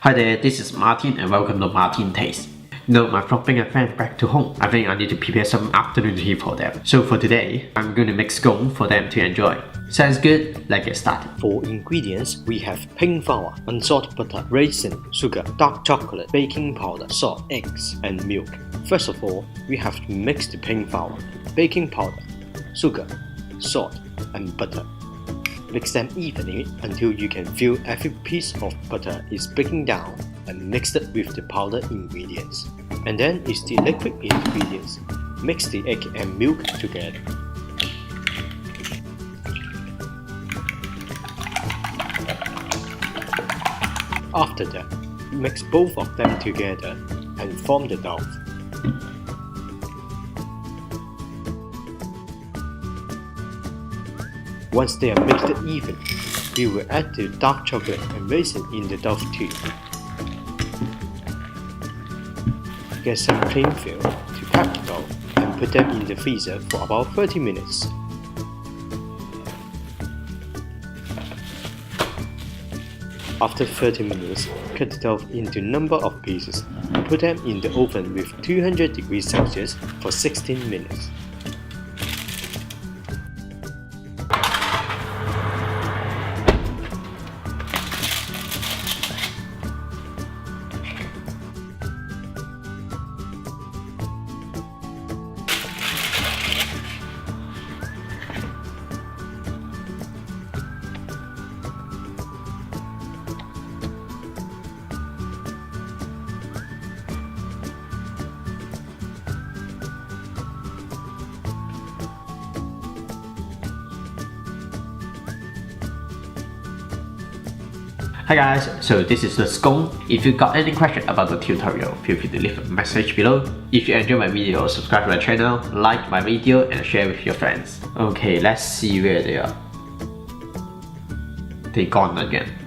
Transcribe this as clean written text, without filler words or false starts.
Hi there, this is Martin and welcome to Martin Taste. I'm dropping a friend back to home. I think I need to prepare some afternoon tea for them. So for today, I'm going to make scone for them to enjoy. Sounds good? Let's get started. For ingredients, we have pink flour, unsalted butter, raisin, sugar, dark chocolate, baking powder, salt, eggs, and milk. First of all, we have to mix the pink flour, baking powder, sugar, salt, and butter. Mix them evenly until you can feel every piece of butter is breaking down and mix it with the powdered ingredients. And then is the liquid ingredients. Mix the egg and milk together. After that, mix both of them together and form the dough. Once they are mixed even, we will add the dark chocolate and raisin in the dough too. Get some cling film to pack the dough and put them in the freezer for about 30 minutes. After 30 minutes, cut the dough into a number of pieces and put them in the oven with 200 degrees Celsius for 16 minutes. Hi guys, so this is the scone. If you got any question about the tutorial, feel free to leave a message below. If you enjoy my video, subscribe to my channel, like my video and share with your friends. Okay, let's see where they are. They gone again.